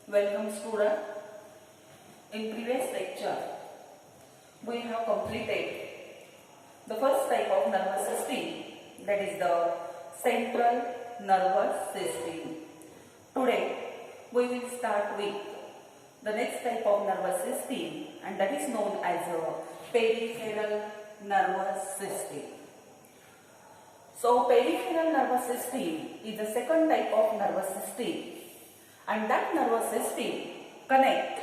Welcome student. In previous lecture, we have completed the first type of nervous system, that is the central nervous system. Today, we will start with the next type of nervous system, and that is known as a peripheral nervous system. So, peripheral nervous system is the second type of nervous system, and that nervous system connects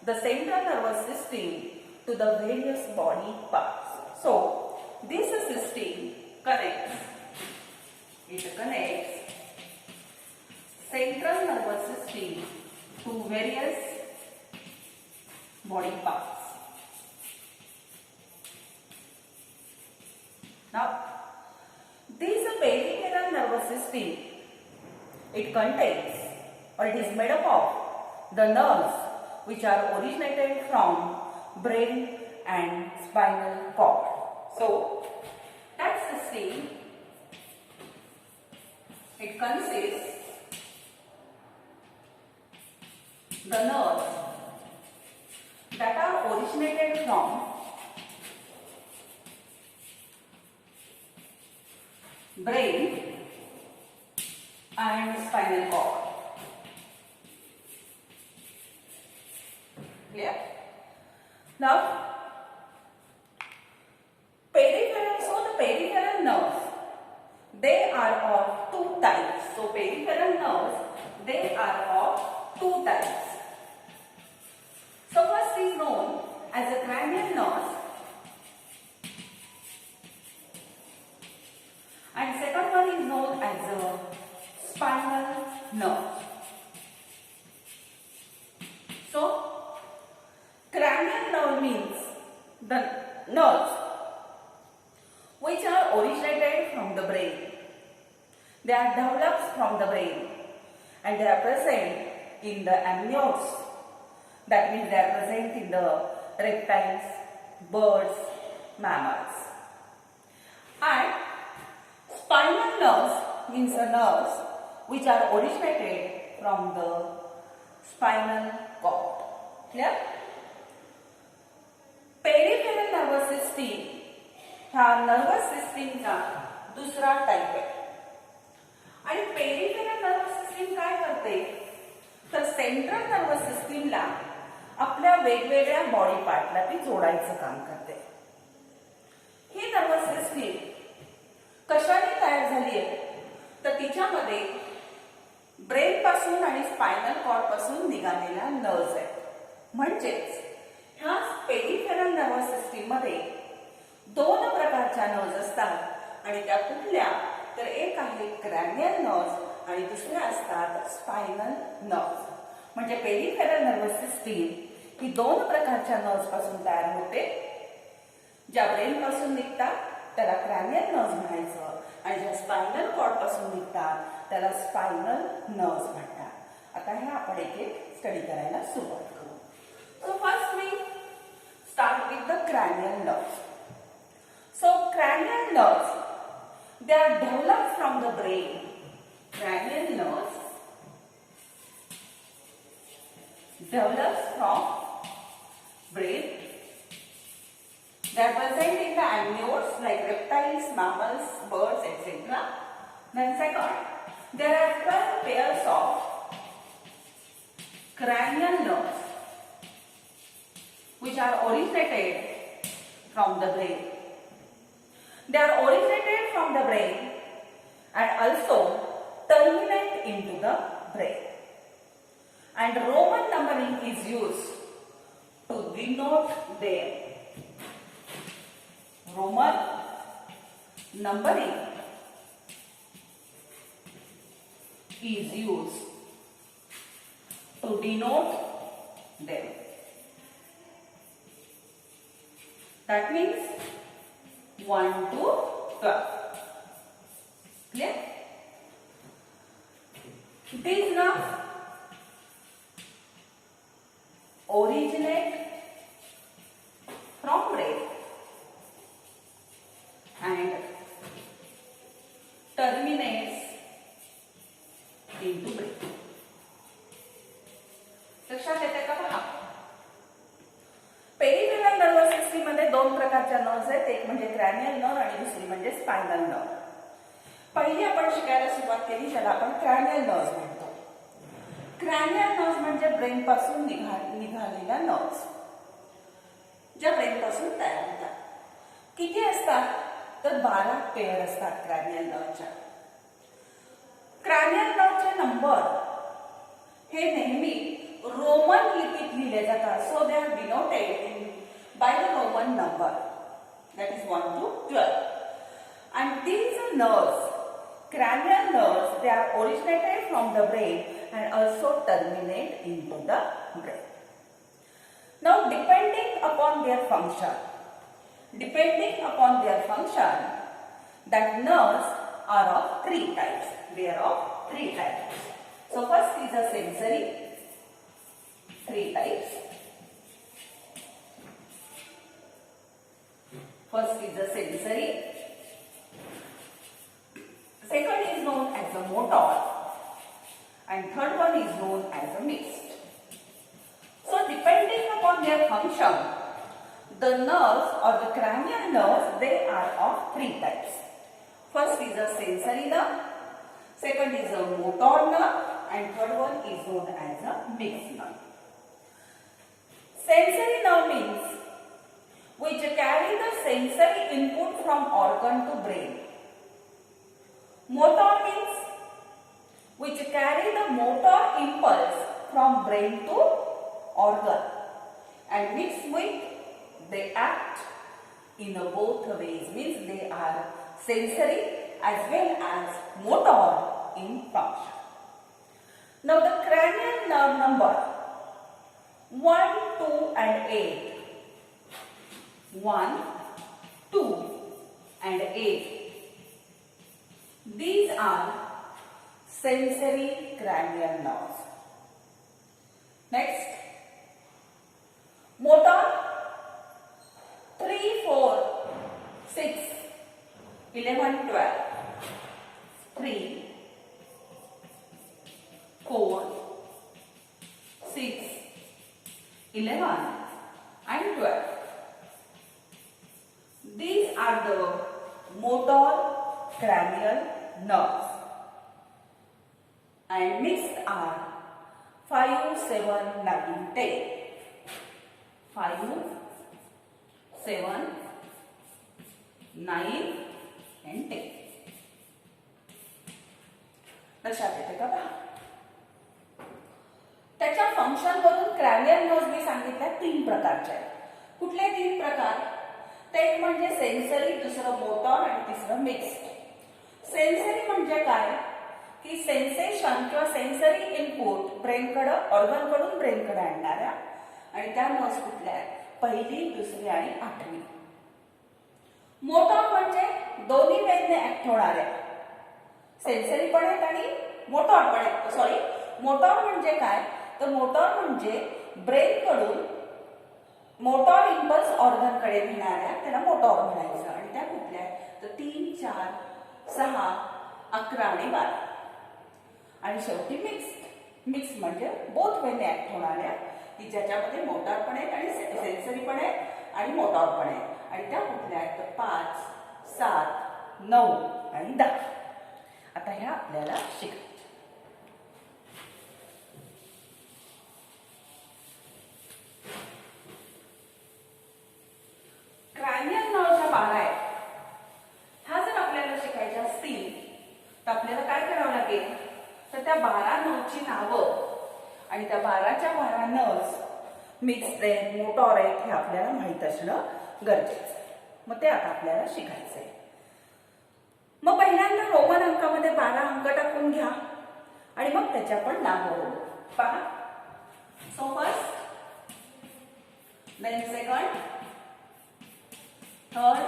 the central nervous system to the various body parts. So, this system connects central nervous system to various body parts. Now, this peripheral nervous system, it contains, or it is made up of the nerves which are originated from brain and spinal cord. So, that system, it consists the nerves that are originated from brain and spinal cord. Clear? Now, the peripheral nerves, they are of two types. So, peripheral nerves, they are of two types. So, first is known as a cranial nerve, and second one is known as a spinal nerve. So, cranial nerve means the nerves which are originated from the brain. They are developed from the brain and they are present in the amniotes. That means they are present in the reptiles, birds, mammals. And spinal nerves means the nerves which are originated from the spinal cord. Clear? Peripheral nervous system हा nervous सिस्टीमचा दुसरा type आहे. आणि peripheral nervous system काय करते, तर central nervous सिस्टीमला आपल्या वेगवेगळ्या बॉडी पार्टला ती जोडायचं काम करते. ही नर्वस सिस्टीम कशाने तयार झाली आहे, तर तिच्यामध्ये ब्रेन पासून आणि स्पायनल कॉर्ड पासून निघालेल्या नर्व्स आहेत. म्हणजेच ह्या पेरिफेरल नर्वस सिस्टीम मध्ये दोन प्रकारच्या नर्व्स असतात आणि त्या कुठल्या, तर एक आहे क्रॅनियल नर्व्स आणि दुसऱ्या असतात स्पायनल नर्व्स. म्हणजे पेरिफेरल नर्वस सिस्टीम ही दोन प्रकारच्या नर्व्स पासून तयार होते. ज्या ब्रेन पासून निघतात त्याला क्रॅनियल नर्व्स म्हणायचं आणि ज्या स्पायनल कॉर्ड पासून निघतात त्याला स्पायनल नर्व्स म्हणतात. आता हे आपण एक एक स्टडी करायला सुरुवात करू. So first we start with the cranial nerves. So cranial nerves, they are developed from the brain. Cranial nerves develops from brain. They are present in the amniotes like reptiles, mammals, birds, etc. Then second, there are 12 pairs of cranial nerves which are originated from the brain. They are originated from the brain and also terminate into the brain. And Roman numbering is used to denote them. Roman numbering is used to denote them. That means 1 to 12. Clear? These nerves originate from brain and terminates into brain. Nerves आहेत, एक म्हणजे cranial nerve आणि दुसरी म्हणजे spinal nerve. पहिली आपण शिकायला सुरुवात केली ज्याला आपण क्रॅनियल नर्व्स म्हणतो. क्रॅनियल नर्व्स म्हणजे ब्रेन पासून निघालेल्या नर्व्स ज्या ब्रेन पासून तयार होतात. किती असतात तर 12 पेअर असतात क्रॅनियल नर्वच्या. क्रॅनियल नर्वचे नंबर हे नेहमी रोमन लिपीत लिहिले जातात. So they are denoted by the Roman number, that is 1 to 12. And these nerves, cranial nerves, they are originated from the brain and also terminate into the brain. Now, depending upon their function, that nerves are of 3 types. They are of 3 types. So, first is a sensory, 3 types. First is the sensory, second is known as the motor, and third one is known as the mixed. So depending upon their function, the nerves or the cranial nerves, they are of 3 types. First is the sensory nerve, second is the motor nerve, and third one is known as the mixed nerve. Sensory nerve means which carry the sensory input from organ to brain. Motor means which carry the motor impulse from brain to organ. And mixed with, they act in both ways, means they are sensory as well as motor in function. Now the cranial nerve number 1, 2 and 8. 1, 2 and 8. These are sensory cranial nerves. Next, motor 3, 4, 6, 11, 12. 3, 4, 6, 11 and 12. These are the motor cranial nerves, and mixed are 5, 7, 9, 10. 5, 7, 9 and 10. लक्षात येते का पहा? त्याच्या function वरून cranial nerves मी सांगितल्या 3 प्रकारचे आहेत. कुठले 3 प्रकार? ते एक म्हणजे सेन्सरी, दुसरं मोटर आणि तिसरं मिक्स्ड. सेन्सरी म्हणजे काय की सेन्सेशन किंवा सेन्सरी इनपुट ब्रेनकडे ऑर्गन कडून ब्रेनकडे आणणाऱ्या, आणि त्या नर्व्स कुठल्या आहेत? पहिली, दुसरी आणि 8वी. मोटर म्हणजे दोन्ही वेगने ऍक्ट होणाऱ्या, सेन्सरी पण आहेत आणि मोटर पण आहेत. सॉरी, मोटर म्हणजे काय तर मोटर म्हणजे ब्रेन कडून मोटर इम्पल्स ऑर्गन कडे नेणाऱ्या, त्याला मोटर म्हणायचं. आणि त्या कुठल्या आहेत तर 3, 4, 6, 11 आणि 12. आणि शेवटी मिक्स म्हणजे बोथ वेने ऍक्ट होणाऱ्या, की ज्याच्यामध्ये मोटर पण आहेत आणि सेन्सरी पण आहेत आणि मोटर पण आहे. आणि त्या कुठल्या आहेत तर 5, 7, 9 आणि 10. आता ह्या आपल्याला शिकायचं. क्रॅनियल नर्व्हच्या 12 आहेत. हा जर आपल्याला शिकायच्या असतील तर आपल्याला काय करावं लागेल तर त्या 12 नर्व्हची नावं आणि त्या 12च्या 12 नर्व्स मिक्स्ड आहेत, मोटर आहेत हे आपल्याला माहित असणं गरजेचं आहे. मग ते आता आपल्याला शिकायचंय. मग पहिल्यांदा रोमन अंकामध्ये 12 अंक टाकून घ्या आणि मग त्याचे आपण नाव ओळखू. पहा, so first, then second, third,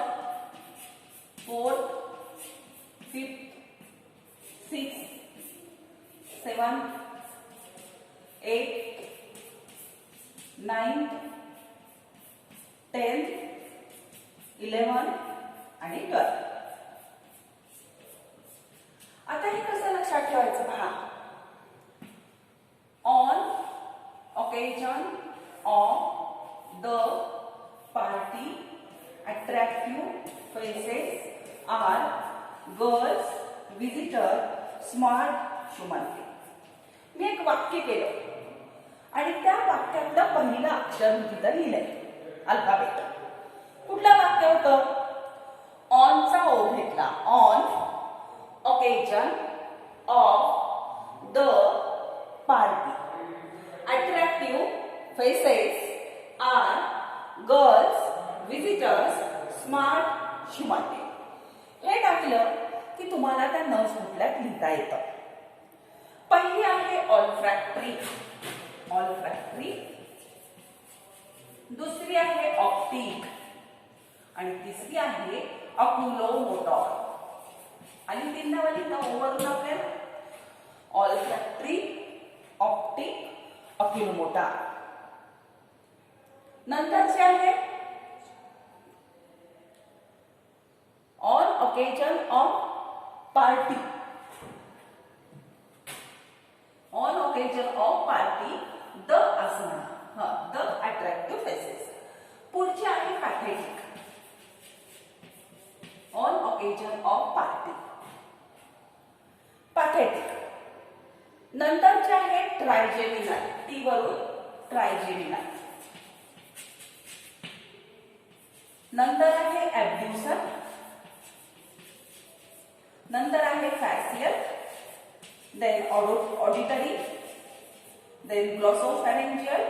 fourth, fifth, sixth, 7, 8, 9, 10, 11 आणि 12. आता हे कसं लक्षात ठेवायचं पहा. On occasion of the party attractive faces are girls, visitor, smart human being. मी एक वाक्य केलं आणि त्या वाक्यातलं पहिलं अक्षर मी तिथं लिहिलंय अल्फाबेट. कुठलं वाक्य होतं? ऑनचा ओ घेतला. On occasion of the party. Attractive faces are girls, visitors, smart human being. हे टाकलं की तुम्हाला त्या नर्स कुठल्यात लिहिता येतं. पहिली आहे ऑल्फॅक्टरी. ऑल्फॅक्टरी. दुसरी आहे ऑप्टिक आणि तिसरी आहे ऑक्युलोमोटर. आणि तीन नावाली वरून आपल्याला ऑल्फॅक्टरी, ऑप्टिक, ऑक्युलोमोटर. नंतरचे आहे on occasion of party. On occasion of party the असणार द अट्रॅक्टिव्ह फेसेस. पुढची आहे pathetic. On occasion of party pathetic. नंतरचे आहे ट्रायजेमिनल. टी वरून ट्रायजेमिनल. नंतर आहे ॲब्ड्युसर. नंतर आहे facial. Then auditory. Then glossopharyngeal.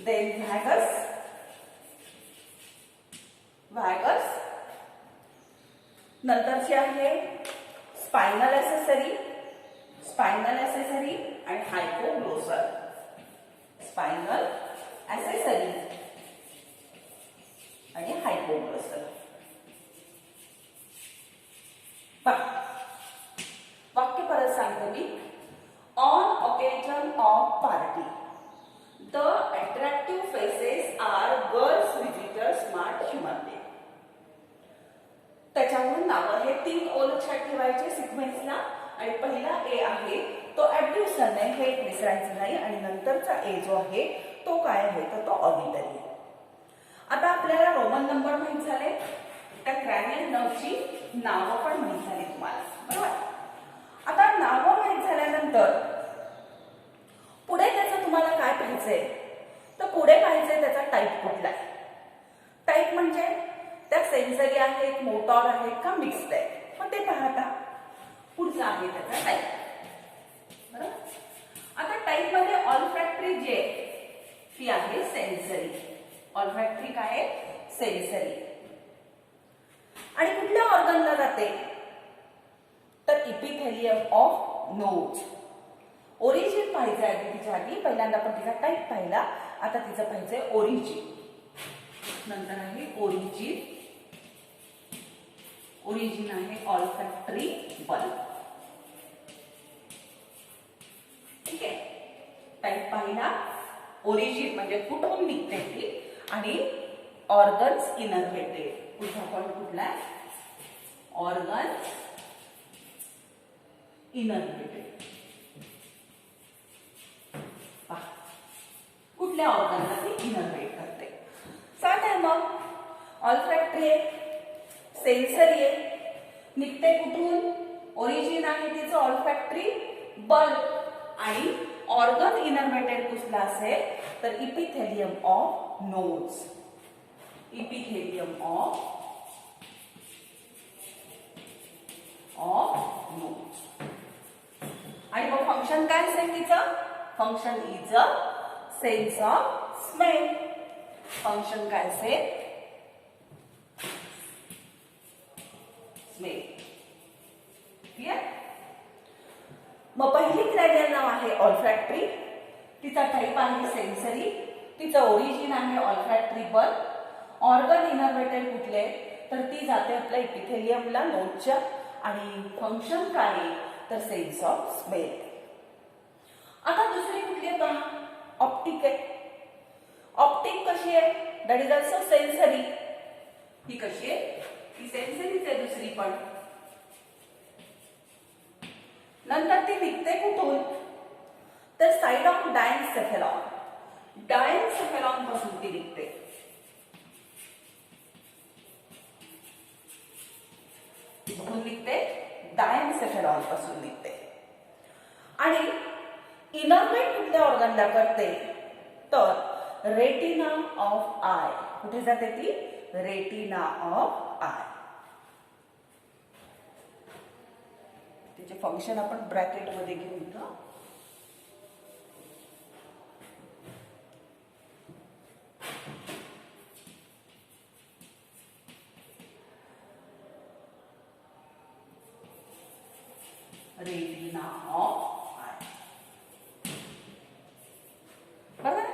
Then vagus. Vagus. नंतरची आहे स्पायनल ॲसेसरी. स्पायनल ॲसेसरी आणि हायपोग्लोसल. स्पायनल ॲसेसरी आणि हायपोग्लोसल. वाक्य परत सांगतो मी. On occasion of party the attractive faces are girls, visitors, smart human being. त्याच्यावरून नावं हे तीन ओ लक्षात ठेवायचे सिक्वेन्सला. आणि पहिला ए आहे तो ॲब्ड्युसर नाही, हे विसरायचं नाही. आणि नंतरचा ए जो आहे तो काय आहे तर तो ऑडिटरी. आता आपल्याला रोमन नंबर माहित झाले. त्या क्रॅनियल नर्वची नावं पण माहित झाली तुम्हाला, बरोबर. आता नावं माहित झाल्यानंतर पुढे त्याचं तुम्हाला काय पाहिजे तर पुढे पाहिजे त्याचा टाईप कुठला आहे. टाईप म्हणजे त्या सेन्सरी आहेत, मोटॉर आहेत का मिक्स्ड आहे, मग ते पाहता. पुढचा आहे त्याचा टाईप, बरोबर. आता टाईप मध्ये ऑल्फॅक्टरी जी आहे ती आहे सेन्सरी. ऑल्फॅक्टरी काय आहे? सेन्सरी. आणि कुठल्या ऑर्गनला जाते तर इपिथेलियम ऑफ नोज. ओरिजिन पाहिजे आहे तिच्या आधी. पहिल्यांदा आपण तिचा टाईप पाहिला, आता तिचं पाहिजे ओरिजिन. नंतर आहे ओरिजिन. ओरिजिन आहे ऑल्फॅक्टरी बल्ब. ठीक आहे. टाईप पाहिला. ओरिजिन म्हणजे कुठून निघते ती. आणि ऑर्गन्स इनर्वेटेड. पुढचा पॉइंट कुठला आहे? Organs innervated. कुठल्या ऑर्गनला ती इनर्वेट करते. सात आहे मग. ऑल्फॅक्टरी आहे, सेन्सरी आहे, निघते कुठून? ओरिजिन आहे तिचं ऑल्फॅक्टरी बल्ब. आणि ऑर्गन इनर्वेटेड कुठला असेल तर epithelium of nose. Epithelium of nose. आणि मग फंक्शन काय असेल तिचं? Function is a sense of smell. Function काय असेल? स्मेल. क्लिअर. मग पहिली क्रॅनियल नाव आहे ऑल्फॅक्टरी. तिचा टाईप आहे सेन्सरी. तिचं ओरिजिन आहे ऑल्फॅक्टरी बल्ब. ऑर्गन इनर्वेटेड कुठले तर ती जाते आपल्या इपिथेलियमला, नोजच्या. आणि फंक्शन काय तर सेन्स ऑफ स्मेल. आता दुसरी कुठली आहे पहा? ऑप्टिक आहे. ऑप्टिक कशी आहे? That is also sensory. ही कशी आहे? ही सेन्सरीच आहे दुसरी पण. नंतर ती निघते कुठून तर साइड ऑफ डायन्सेफेलॉन. डायन्सेफेलॉन पासून ती निघते. कुठून निघते? डायन्सेफेलॉन पासून निघते. आणि इनर्वेट कुठल्या ऑर्गनला करते? तर रेटिना ऑफ आय. कुठे जाते ती? Retina of I. तिचे फंक्शन आपण ब्रॅकेट मध्ये घेऊ इथं. Retina of I. बरोबर.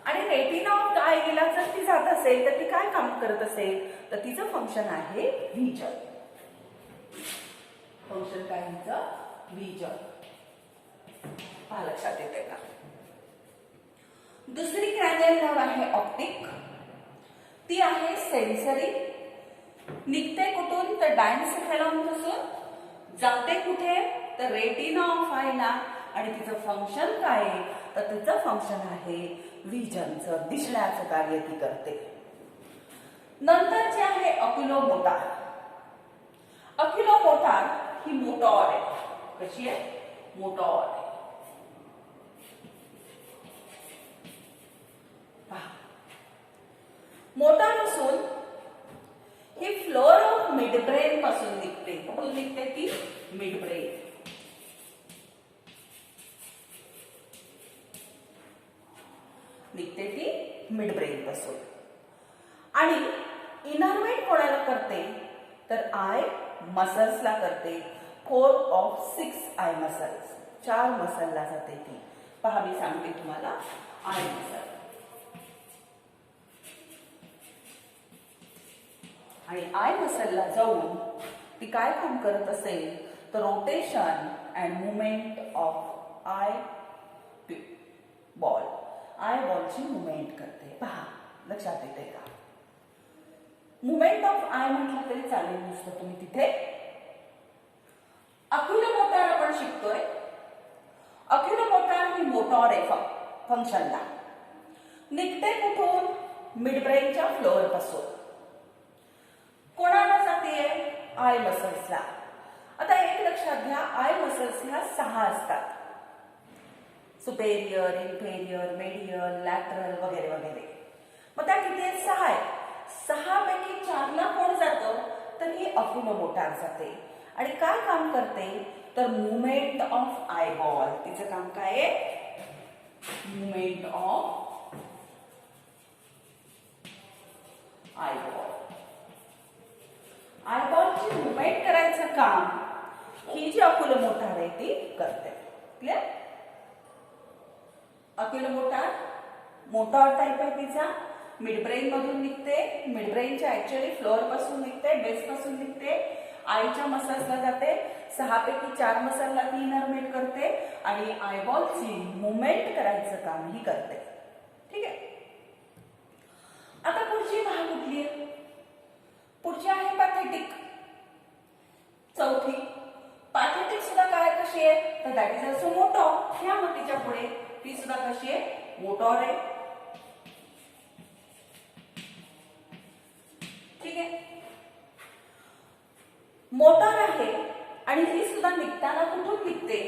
आणि रेटिना ऑफ आय गेला जर ती जात असेल तर ती काय काम करत असेल? तर तिचं फंक्शन आहे व्हिजन. फंक्शन काय तिचं? व्हिजन. हा लक्षात येते का? दुसरी क्रॅनियल नर्व आहे ऑप्टिक. ती आहे सेन्सरी. निघते कुठून? तर डायन्सेफेलॉन पासून. जाते कुठे? तर रेटिना ऑफ आयला. आणि तिचं फंक्शन काय आहे? तर तिचं फंक्शन आहे व्हिजनचं, दिसण्याचं कार्य ती करते. नंतर जे आहे ऑक्युलोमोटार. ऑक्युलोमोटार ही मोटॉर आहे. कशी आहे? मोटॉर आहे. मोटॉर असून ही फ्लोर ऑफ मिडब्रेन पासून निघते. कुठून निघते ती? मिडब्रेन. निघते ती मिडब्रेन पासून. आणि इनर्वेट कोणाला करते? तर आय मसल्सला करते. 4 of 6 आय मसल्स. 4 मसलला जाते ती. पहा मी सांगते तुम्हाला. Eye muscle. आणि आय मसलला जाऊन ती काय काम करत असेल? तर rotation and movement of eye ball. Eye बॉलची मुवमेंट करते. पहा लक्षात येते का? मुवमेंट ऑफ आय म्हटलं तरी चालेल नुसतं तुम्ही तिथे. ऑक्युलोमोटार आपण शिकतोय. ऑक्युलोमोटार ही मोटॉर आहे फंक्शनला. निघते कुठून? मिडब्रेनच्या फ्लोअर पासून. कोणाला जाते? आय मसल्सला. आता एक लक्षात घ्या, आय मसल्स ह्या 6 असतात. सुपेरियर, इन्फेरियर, मेडियल, लॅटरल वगैरे वगैरे. मग त्या किती आहेत? 6 आहेत. 6 पैकी 4ला कोण जातं? तर ही ऑक्युलोमोटार जाते. आणि काय काम करते? तर मुवमेंट ऑफ आय बॉल. तिचं काम काय आहे? Movement of eye ball. Eye बॉलची मुवमेंट करायचं काम ही जी ऑक्युलोमोटार आहे ती करते. क्लिअर? ऑक्युलोमोटार मोटॉर टाइप आहे तिचा. मिडब्रेन मधून निघते. मिडब्रेनच्या ऍक्च्युअली फ्लोअर पासून निघते, बेस पासून निघते. आयच्या मसल्सला जाते. 6 पैकी 4 मसलला ती इनर्वेट करते. आणि आयबॉलची मुवमेंट करायचं काम ही करते. ठीक आहे. आता पुढची भाग कुठली आहे? पुढची आहे पॅथेटिक. चौथी. पॅथेटिक सुद्धा काय कशी आहे? तर दॅट इज ऑल्सो मोटॉर. ह्या मतीच्या पुढे ती सुद्धा कशी आहे? मोटॉर आहे. ठीक आहे. मोटॉर आहे. आणि ही सुद्धा निघताना कुठून निघते?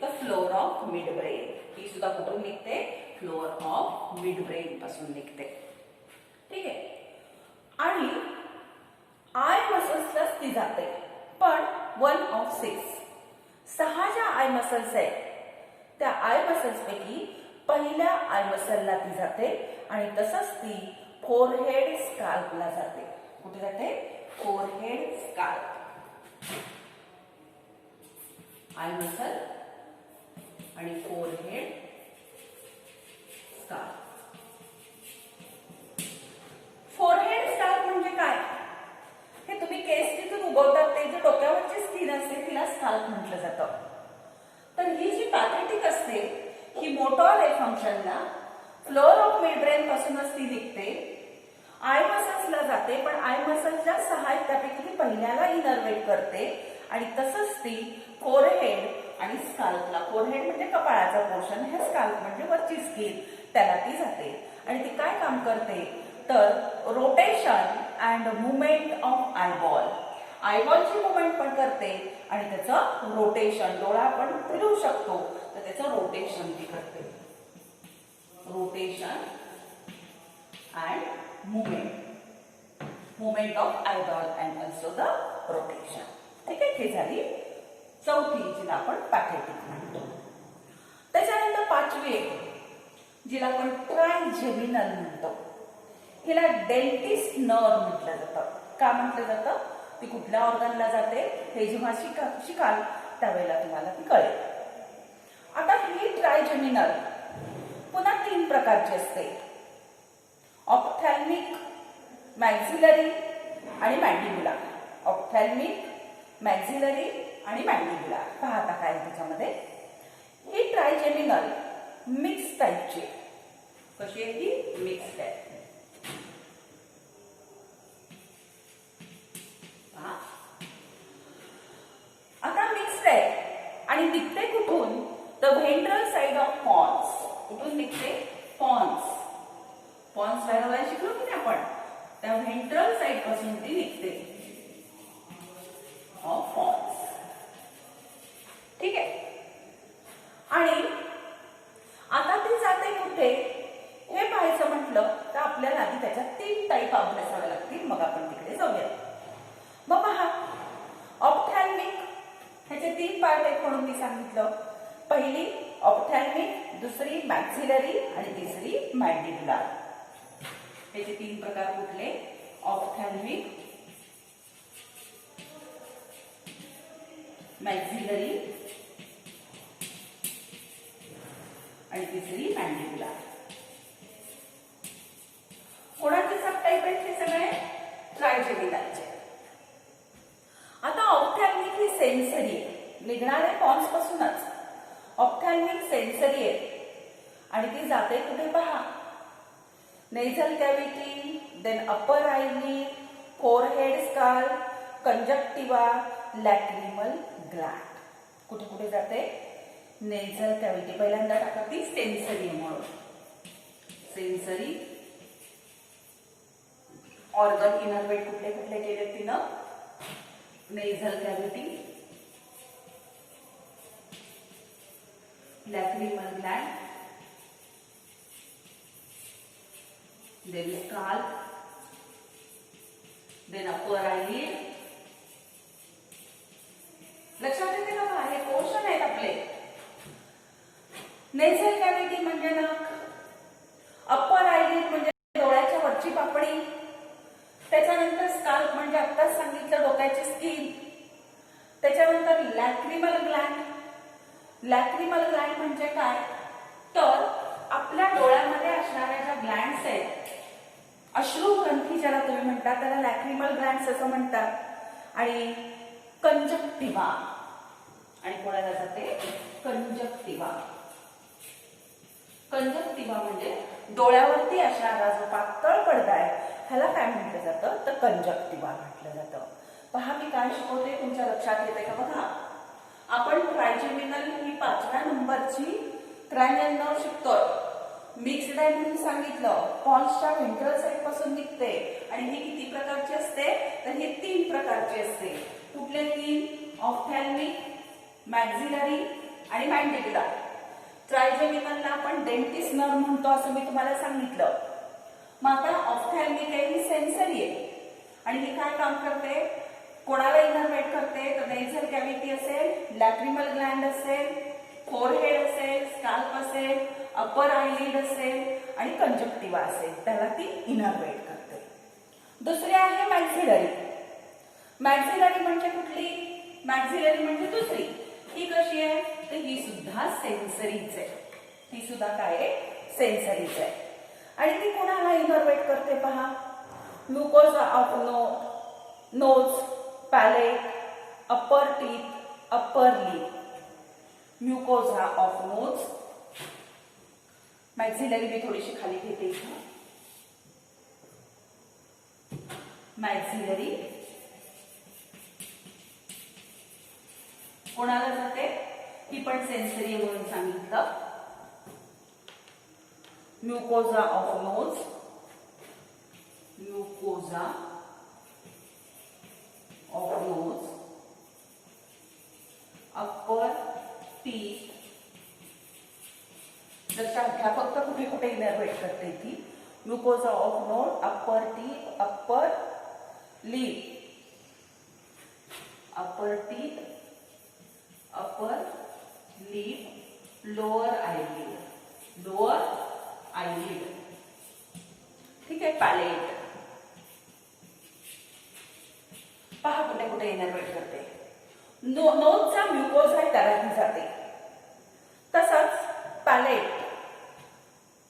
तर फ्लोअर ऑफ मिडब्रेन. ही सुद्धा कुठून निघते? फ्लोअर ऑफ मिडब्रेन पासून निघते. ठीक आहे. आणि आय मसल्सलाच ती जाते. पण 1 of 6. 6 ज्या आय मसल्स आहेत त्या आय मसल्स पैकी पहिल्या आय मसलला ती जाते. आणि तसंच ती फोरहेड स्काल्पला जाते. कुठे जाते? Forehead scalp. आय मसल आणि फोरहेड स्काल्प. फोरहेड स्काल्प म्हणजे काय? हे तुम्ही केस जिथून उगवतात ते जे डोक्यावरची स्किन असते तिला स्काल्प म्हटलं जातं. तर ही जी पॅथेटिक असते ही मोटॉर आहे फंक्शनला. फ्लोअर ऑफ मिडब्रेन पासूनच ती निघते. आय मसल्सला जाते. पण आय मसल्सच्या 6 आहेत त्यापैकी ती पहिल्याला इनर्वेट करते. आणि तसंच ती फोरहेड आणि स्काल्पला. फोरहेड म्हणजे कपाळाचा पोर्शन, हे स्काल्प म्हणजे वरची स्किन, त्याला ती जाते आणि ती काय काम करते तर rotation and movement of eyeball, आयबॉलची मुवमेंट पण करते आणि त्याचं रोटेशन, डोळा आपण फिरवू शकतो तर त्याचं रोटेशन ती करते, rotation and movement of eyeball and also the rotation. ठीक आहे, हे झाली चौथी जिला आपण पॅथेटिक म्हणतो. त्याच्यानंतर पाचवी जिला आपण ट्रायजेमिनल म्हणतो, हिला डेंटिस्ट नर्व म्हटलं जातं. का म्हटलं जातं, ती कुठल्या ऑर्गनला जाते हे जेव्हा शिकाल त्यावेळेला तुम्हाला ती कळेल. आता ही ट्रायजेमिनल पुन्हा 3 प्रकारची असते, ऑप्थॅल्मिक, मॅक्झिलरी आणि मॅन्डिब्युलर. ऑप्थॅल्मिक, मॅक्झिलरी आणि मॅन्डिब्युलर. पहा आता काय त्याच्यामध्ये. ही ट्रायजेमिनल मिक्स टाईपची. कशी आहे ती? Mix type. आता मिक्स टाईप आणि निघते कुठून तर व्हेंट्रल साइड ऑफ पॉन्स. कुठून निघते? पॉन्स. पॉन्स व्हायला शिकलो की नाही आपण, त्या व्हेंट्रल साइड पासून ती निघते ऑफ पॉन्स. ठीक आहे. आणि आता ती जाते कुठे हे पाहायचं म्हटलं तर आपल्याला आधी त्याच्या 3 टाईप अभ्यासावे लागतील, मग आपण तिकडे जाऊया. मग पहा, ऑप्थॅल्मिक ह्याचे 3 पार्ट आहेत म्हणून मी सांगितलं. पहिली ऑप्थॅल्मिक, दुसरी मॅक्झिलरी आणि तिसरी मॅन्डिब्युलर. त्याचे 3 प्रकार कुठले? ऑप्थॅल्मिक, मॅक्झिलरी आणि तिसरी मॅन्डिब्युलर. कोणाचे सब टाईप आहेत हे सगळे? ट्रायजेमिनलचे. आता ऑप्थॅल्मिक ही सेन्सरी निघणारे पॉन्स पासूनच. ऑप्थॅल्मिक सेन्सरी आहे आणि ती जाते कुठे पहा, nasal cavity, then upper आयलिड, forehead scale, कंजक्टिव्हा, लॅक्रिमल ग्लॅंड. कुठे कुठे जाते? Nasal cavity. पहिल्यांदा टाका ती सेन्सरी म्हणून. सेन्सरी ऑर्गन इनर्वेट कुठले कुठले केले तिनं? Nasal cavity, lacrimal gland, then skull, then upper eyelid. लक्षात येते का? हे पोर्शन आहेत आपले. नेझल कॅव्हिटी म्हणजे नाक, अप्पर आयलिड म्हणजे डोळ्याच्या वरची पापणी, त्याच्यानंतर स्काल्प म्हणजे आत्ताच सांगितलं डोक्याची स्किन, त्याच्यानंतर लॅक्रिमल ग्लॅंड. लॅक्रिमल ग्लॅंड म्हणजे काय तर आपल्या डोळ्यामध्ये असणाऱ्या ज्या ग्लँड्स आहेत, अश्रू ग्रंथी ज्याला तुम्ही म्हणता त्याला लॅक्रिमल ग्लँड्स असं म्हणतात. आणि कंजक्टिव्हा, आणि कोणाला जाते? कंजक्टिव्हा. कंजक्टिव्हा म्हणजे डोळ्यावरती असणारा जो पातळ पडदा आहे ह्याला काय म्हटलं जातं तर कंजक्टिव्हा म्हटलं जातं. पहा मी काय शिकवते तुमच्या लक्षात येते का? बघा, आपण ट्रायजेमिनल ही 5व्या नंबरची क्रॅनियल नर्व शिकतोय. मिक्स्ड आहे म्हणून सांगितलं, पॉन्सच्या व्हेंट्रल साइड पासून निघते आणि ही किती प्रकारची असते तर ही 3 प्रकारची असते. कुठले 3? ऑप्थॅल्मिक, मॅक्झिलरी आणि मॅन्डिब्युलर. ट्रायजेमिनलला आपण डेंटिस्ट नर्व म्हणतो असं मी तुम्हाला सांगितलं. मग आता ऑप्थॅल्मिक आहे ही सेन्सरी आहे आणि ही काय काम करते? कोणाला इनर्वेट करते तर नेझल कॅव्हिटी असेल, लॅक्रिमल ग्लँड असेल, फोरहेड असेल, स्काल्प असेल, अपर आयलिड असेल आणि कंजक्टिव्हा असेल, त्याला ती इनर्वेट करते. दुसरी आहे मॅक्झिलरी. मॅक्झिलरी म्हणजे कुठली? मॅक्झिलरी म्हणजे दुसरी. ही कशी आहे तर ही सुद्धा सेन्सरीच आहे. ही सुद्धा काय आहे? सेन्सरीच आहे. आणि ती कोणाला इनर्वेट करते पहा, mucosa of nose, palate, upper teeth, upper lip. Mucosa of nose. Maxillary मी थोडीशी खाली घेते. मॅक्झिलरी कोणाला जाते? ही पण सेन्सरी म्हणून सांगितलं. mucosa of nose, mucosa of nose, upper teeth. जशा ह्या फक्त कुठे कुठे इनर्वेट करते ती. Mucosa of nose, upper teeth, upper lip, upper teeth, upper lip, lower eyelid, lower eyelid. ठीक आहे. पॅलेट पहा कुठे कुठे इनर्वेट करते. नोजचा म्युकोजा त्याला जाते. तसंच पॅलेट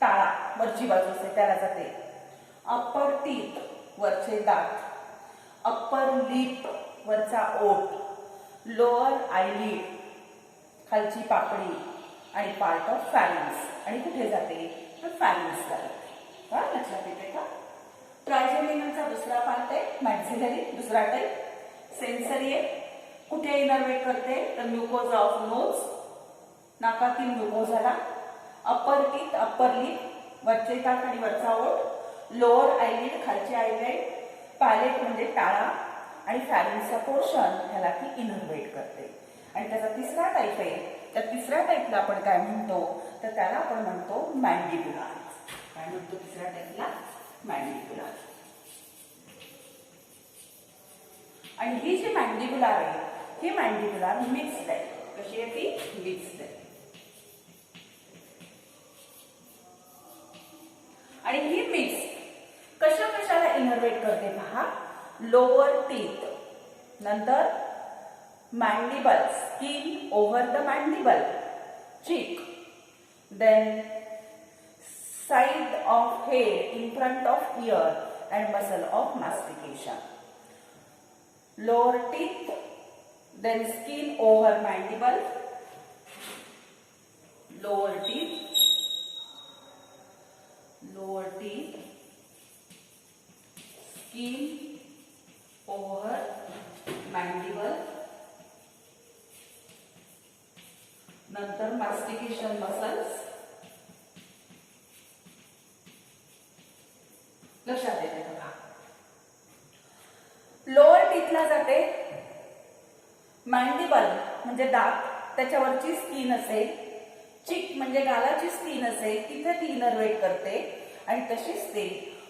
टाळा वरची बाजू असते त्याला जाते. अप्पर टीथ वरचे दात, अप्पर लिप वरचा ओठ, लोअर आयलिड खालची पापडी आणि पार्ट ऑफ फॅरिंग्स. आणि कुठे जाते तर फॅरिंग्सला जाते. हा लक्षात येते का? ट्रायजेमिनलचा दुसरा पार्ट आहे मॅक्झिलरी, दुसरा टाईप सेन्सरी आहे. कुठे इनर्वेट करते तर म्युकोजा ऑफ नोज, नाकातील म्युकोजाला, अप्पर टीथ, अप्पर लिप वरचे दात आणि वरचा ओठ, लोअर आयलिड खालचे आयलिड, पॅलेट म्हणजे टाळा आणि फॅरिंगचा पोर्शन ह्याला ती इनर्वेट करते. आणि त्याचा तिसरा टाईप आहे. त्या तिसऱ्या टाईपला आपण काय म्हणतो तर त्याला आपण म्हणतो मॅन्डिब्युलर. काय म्हणतो तिसऱ्या टाईपला? मॅन्डिब्युलर. आणि ही जी मॅन्डिब्युलर आहे ही मॅन्डिब्युलर मिक्स्ड आहे. कशी आहे ती? मिक्स्ड आहे. आणि ही मिक्स कशा कशाला इनर्वेट करते पहा. लोअर टीथ, नंतर mandible, skin over the mandible, cheek, then side of head in front of ear and muscle of mastication. Lower teeth, then skin over mandible, lower teeth, lower teeth, skin over mandible, नंतर mastication muscles. लक्षात येते बघा. Lower टीथला जाते. मॅन्डिबल म्हणजे दात, त्याच्यावरची skin असेल. चिक म्हणजे गालाची skin असेल, तिथे ती इनर्वेट करते. आणि तशीच ते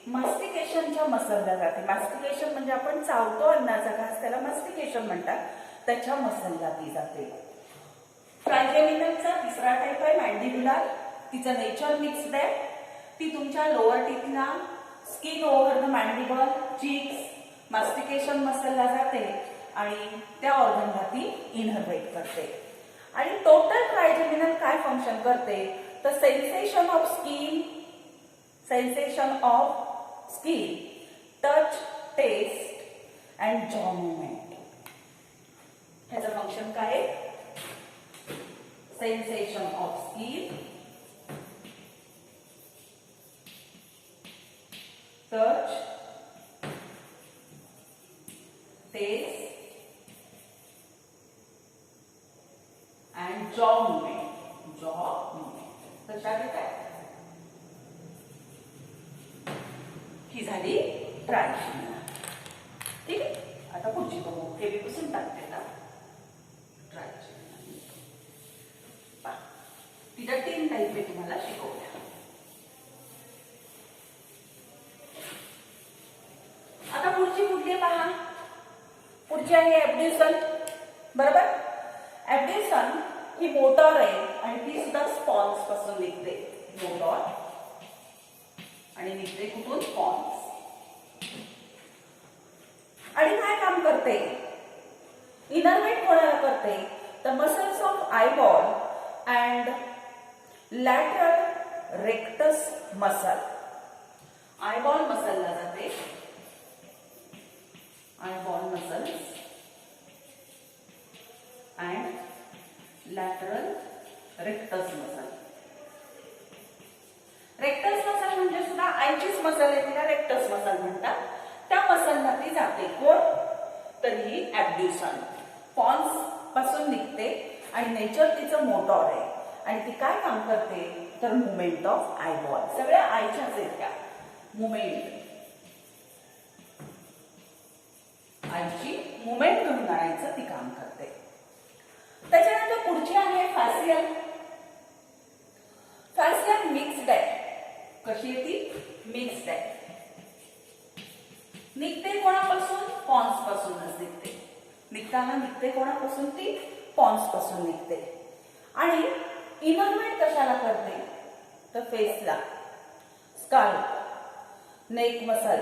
मास्टिकेशनच्या मसलला जाते. मास्टिकेशन म्हणजे आपण चावतो अन्नाचा घास, त्याला मास्टिकेशन म्हणतात. त्याच्या मसलला ती जाते. ट्रायजेमिनलचा तिसरा टाईप आहे मॅन्डिब्युलर. तिचं नेचर मिक्स्ड आहे. ती तुमच्या लोअर टीथला, skin over the mandible, cheeks, mastication मसलला जाते आणि त्या ऑर्गनला ती इनर्वेट करते. आणि टोटल ट्रायजेमिनल काय फंक्शन करते तर sensation of skin, sensation of skin, touch, taste and jaw movement. ह्याचं फंक्शन काय आहे? Sensation of skin, touch, taste and jaw movement. Jaw movement. लक्षात येत आहे? ही झाली ट्रायजेमिनल. ठीक आहे. आता पुढची बघू. हेवी पासून टाकते ना ट्रायजेमिनल. तिच्या 3 टाईप मी तुम्हाला शिकवल्या. आता पुढची कुठली पहा. पुढची आहे ऍब्ड्युसन. बरोबर. ऍब्ड्युसन ही मोटर आहे आणि ती सुद्धा स्पॉन्स पासून निघते. मोटर आणि निघते कुठून? स्पॉन्स. आणि काय काम करते? इनर्वेट कोणाला करते तर muscles of eyeball and lateral rectus muscle. Eyeball मसलला जाते. Eyeball muscles and lateral rectus muscle. Rectus muscle म्हणजे सुद्धा आयचीच मसल आहे, तिला रेक्टस मसल म्हणतात. त्या मसलला ती जाते. कोण? तर ही ऍब्ड्युसन. पॉन्स पासून निघते आणि नेचर तिचं मोटॉर आहे आणि ती काय काम करते तर मुवमेंट ऑफ आयबॉल. सगळ्या आईच्याच आहेत त्या. मुवमेंट, आईची मुवमेंट घडून आणायचं ती काम करते. त्याच्यानंतर पुढची आहे फॅसियल. फॅसियल मिक्स्ड आहे. कशी आहे ती मिक्स्ड आहे. निघते कोणापासून पॉन्स पासूनच निघते. निघताना निघते कोणापासून ती पॉन्स पासून निघते. आणि इनर्वेट कशाला करते तर फेसला, scalp, neck muscle,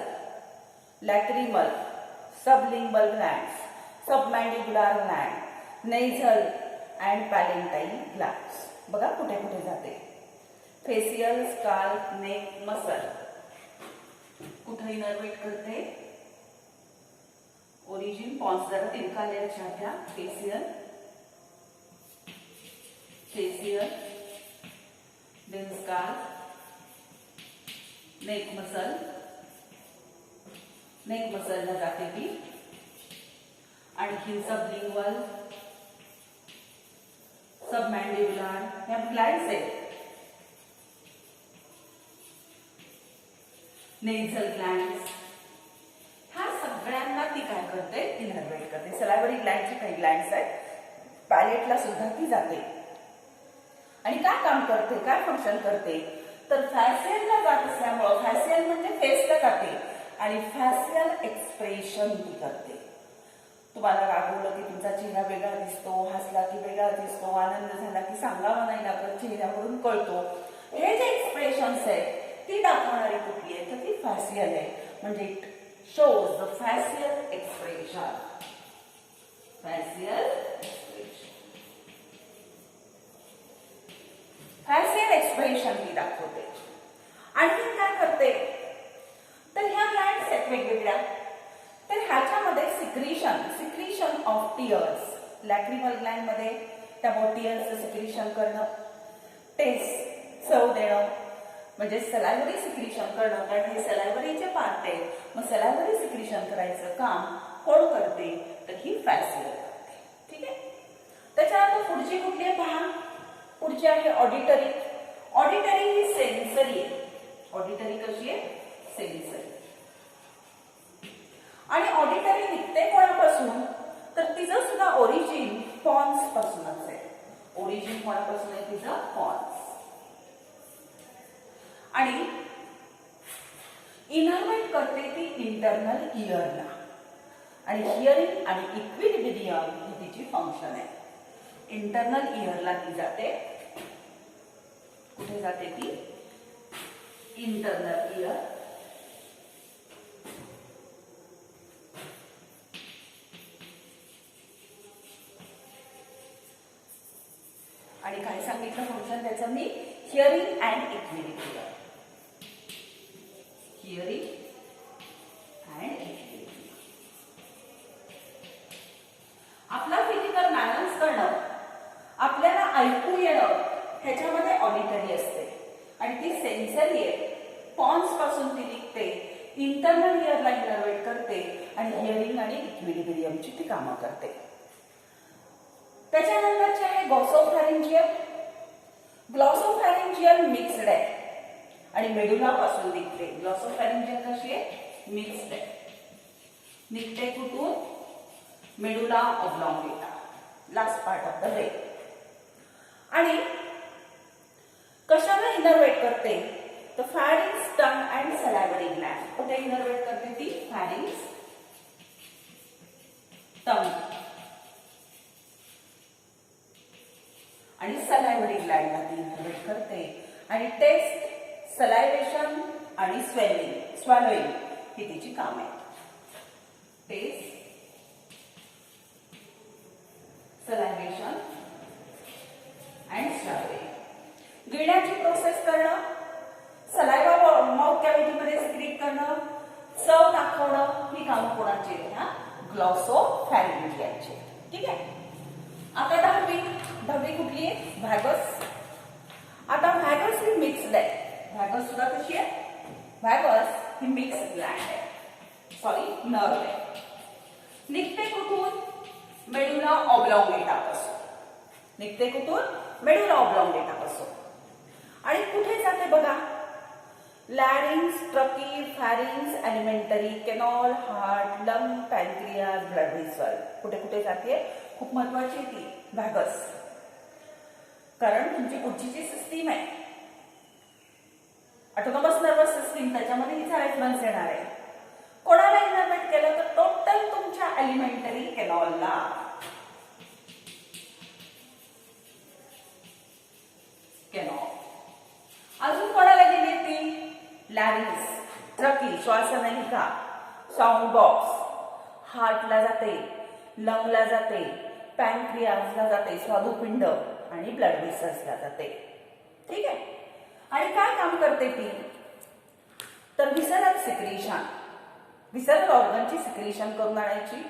lacrimal, sublingual glands, submandibular gland, nasal and palatine glands. बघा कुठे कुठे जाते. Facial, scalp, neck, muscle. कुठे इनर्वेट करते ओरिजिन पॉन्स. जरा तिरकाले लक्षात घ्या. Facial, facial, then scalp, neck muscle. Neck मसलला जाते ती. आणखी सबलिंग्वल, सबमॅन्डिब्युलर या ग्लँड्स आहेत. Nasal glands. ह्या सगळ्यांना ती काय करते इनर्वेट करते. सलायवरी ग्लँडचे काही ग्लँड्स आहेत. पॅलेटला सुद्धा ती जाते. आणि काय काम करते, काय फंक्शन करते तर फॅसियलला जात असल्यामुळं, फॅसियल म्हणजे फेसला जाते आणि फॅसियल एक्सप्रेशन ती करते. तुम्हाला रागवलं की तुमचा चेहरा वेगळा दिसतो, हसला की वेगळा दिसतो, आनंद झाला की सांगावा नाही लागत, चेहऱ्यावरून कळतो. हे जे एक्सप्रेशन्स आहेत ती दाखवणारी कुठली आहे तर ती फॅसियल आहे. म्हणजे it shows the facial expression. Facial expression, facial expression ती दाखवते. आणखी काय करते तर ह्या ग्लँड्स आहेत वेगवेगळ्या. तर ह्याच्यामध्ये सिक्रीशन ऑफ टीयर्स. लॅक्रिमल ग्लँड मध्ये त्यामुळे टीयर्सचं सिक्रीशन करणं, टेस्ट चव देणं म्हणजे सलायवरी सिक्रीशन करणं. कारण हे सलायवरीचे पार्ट आहेत. मग सलायवरी सिक्रीशन करायचं काम कोण करते तर ही फॅसियल करते. ठीक आहे. त्याच्यानंतर पुढची कुठली आहे पहा. पुढची आहे ऑडिटरी. ऑडिटरी ही सेन्सरी आहे. ऑडिटरी कशी आहे सेन्सरी. आणि ऑडिटरी निघते कोणापासून तर तिचं सुद्धा ओरिजिन पॉन्स पासूनच आहे. ओरिजिन कोणापासून आहे तिचं पॉन्स. आणि इनर्वेट करते ती इंटरनल इयरला. आणि हिअरिंग आणि इक्विलिब्रियम ही तिची फंक्शन आहे. इंटरनल इयरला ती जाते. कुठे जाते ती इंटरनल इयर. आणि काय सांगितलं फंक्शन त्याचं मी hearing and equilibrium. Hearing and equilibrium. आपला फिजिकल बॅलन्स करणं, आपल्याला ऐकू येणं ह्याच्यामध्ये ऑडिटरी असते. आणि ती सेन्सरी आहे. पॉन्स पासून ती निघते, इंटरनल इयरला इनर्वेट करते आणि हिअरिंग आणि इक्विलिब्रियमची ती कामं करते. त्याच्यानंतरचे आहे ग्लॉसोफॅरिंजियल. ग्लॉसोफॅरिंजियल मिक्स्ड आहे आणि मेडुला पासून निघते. ग्लॉसोफॅरिंजियल कशी आहे मिक्स्ड आहे. निघते कुठून medulla oblongata, last part of the brain. आणि कशाला इनर्वेट करते तर pharynx, tongue and salivary gland. कुठे इनर्वेट करते ती फॅरिंग्स, टंग आणि सलायवरी ग्लँडला ती इनर्वेट करते. आणि टेस्ट, सलायवेशन आणि स्वॅलोइंग ही तिची काम आहे. Taste, salivation and swallowing. गिळण्याची प्रोसेस करणं, सलायवा माउथ कॅव्हिटीमध्ये सिक्रीट करणं, चव दाखवणं ही कामं कोणाची आहेत ह्या ग्लॉसोफॅरिंजियलची. ठीक आहे. आता दहावी कुठली आहे व्हॅगस. आता व्हॅगस ही मिक्स्ड आहे. व्हॅगस सुद्धा कशी आहे व्हॅगस ही मिक्स्ड ग्लँड आहे. सॉरी नर्व आहे. निघते कुठून मेडुला ऑब्लॉंगेटा पासून. निघते कुठून? मेडुला ऑब्लॉंगेटापासून. आणि कुठे जाते बघा? Larynx, trachea, pharynx, alimentary, canal, heart, lung, pancreas, blood vessel. कुठे कुठे जाते? खूप महत्वाची ती व्हॅगस. कारण तुमची पुढची जी सिस्टीम आहे ऑटोनॉमस नर्वस सिस्टीम, त्याच्यामध्ये हिचा रेफरन्स येणार आहे. कोणाला इनर्वेट केलं तर टोटल तुमच्या एलिमेंटरी केनॉलला. केनॉल. अजून कोणाला गेली ती? लॅरिंग्स, ट्रकी, श्वासनलिका, साऊंड बॉक्स, हार्टला जाते, लंगला जाते, पॅनक्रियाजला जाते, स्वादुपिंड, आणि ब्लड व्हेसल्सला जाते. ठीक आहे. आणि काय काम करते ती? तर विसरल सिक्रेशन, विसरल ऑर्गनची सिक्रेशन करून आणायची,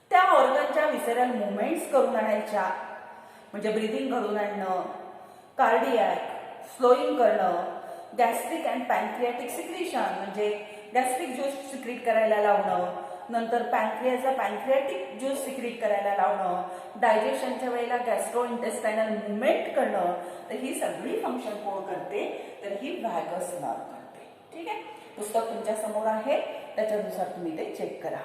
त्या ऑर्गनच्या विसरल मुवमेंट्स करून आणायच्या, म्हणजे ब्रिदिंग घडून आणणं, कार्डियॅक स्लोईंग करणं, गॅस्ट्रिक अँड पॅनक्रियाटिक सिक्रेशन म्हणजे गॅस्ट्रिक ज्यूस सिक्रेट करायला लावणं, नंतर पॅनक्रियाचा पॅनक्रियाटिक ज्यूस सिक्रेट करायला लावणं, डायजेशनच्या वेळेला गॅस्ट्रो इंटेस्टायनल मुवमेंट करणं. तर ही सगळी फंक्शन कोण करते? तर ही व्हॅगस नर्व करते. ठीक आहे. पुस्तक तुमच्या समोर आहे, त्याच्यानुसार तुम्ही ते चेक करा.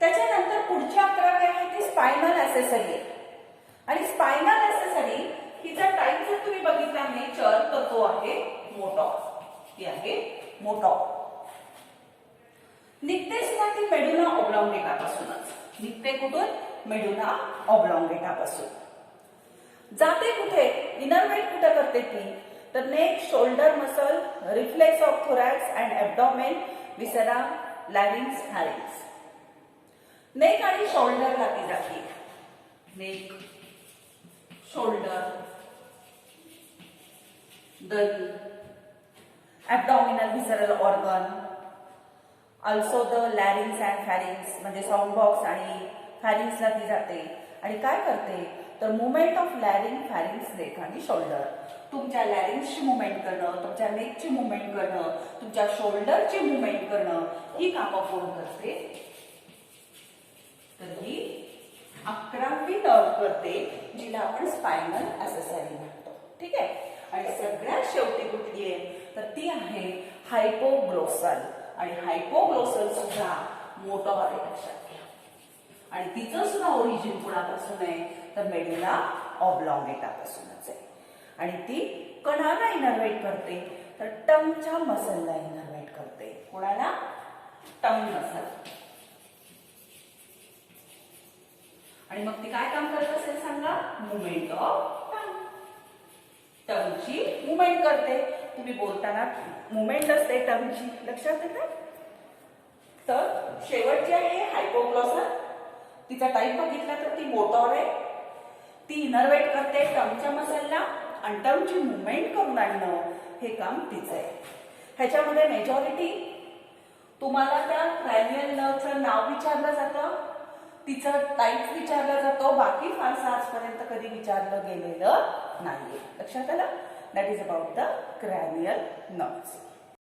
त्याच्यानंतर पुढची 11 आहे ती स्पायनल ॲसेसरी आहे. आणि स्पायनल ॲसेसरी हिचा टाईप जर तुम्ही बघितला नेचर तर तो आहे मोटॉर. ती आहे मोटॉर. निघते सुद्धा ती मेडुला ऑब्लॉंगेटापासूनच. निघते कुठून? मेडुला ऑब्लॉंगेटापासून. जाते कुठे? इनर्वेट कुठे करते ती? तर neck, shoulder muscle, reflex of thorax and abdomen, viscera, larynx, pharynx. Neck आणि शोल्डरला ती जाते. नेक, शोल्डर, दही, abdominal visceral organ, also the larynx and pharynx म्हणजे साऊंड बॉक्स आणि फॅरिंग्सला ती जाते. आणि काय करते? तर movement of larynx, pharynx, neck आणि शोल्डर. तुमच्या लॅरिंग्सची मुवमेंट करणं, तुमच्या नेकची मुवमेंट करणं, तुमच्या शोल्डरची मुवमेंट करणं, ही कामं कोण करते? तर ही 11वी नर्व करते, जिला आपण स्पायनल ॲसेसरी म्हणतो. ठीक आहे. आणि सगळ्यात शेवटी कुठली आहे? तर ती आहे हायपोग्लोसल. आणि हायपोग्लोसल सुद्धा मोटॉर आहे, लक्षात घ्या. आणि तिचं सुद्धा ओरिजिन कुणापासून आहे? तर मेडुला ऑब्लॉंगेटापासूनच आहे. आणि ती कणाला इनर्वेट करते? तर टंगच्या मसलला इनर्वेट करते. कोणाला? Tongue muscle. आणि मग ती काय काम करत असेल सांगा? Movement of tongue. टंगची मुवमेंट करते. तुम्ही बोलताना मुवमेंट असते टंगची, लक्षात येतं. तर शेवटची आहे हायपोग्लॉसल. तिचा टाईप बघितला तर ती मोटॉर आहे. ती इनर्वेट करते टंगच्या मसलला आणि टंगची मुवमेंट करून आणणं हे काम तिचं आहे. ह्याच्यामध्ये मेजॉरिटी तुम्हाला त्या क्रॅनियल नर्वचं नाव विचारलं जातं, तिचं टाईप विचारला जातो. बाकी फारसं आजपर्यंत कधी विचारलं गेलेलं नाहीये. लक्षात आलं? That is about the cranial nerves.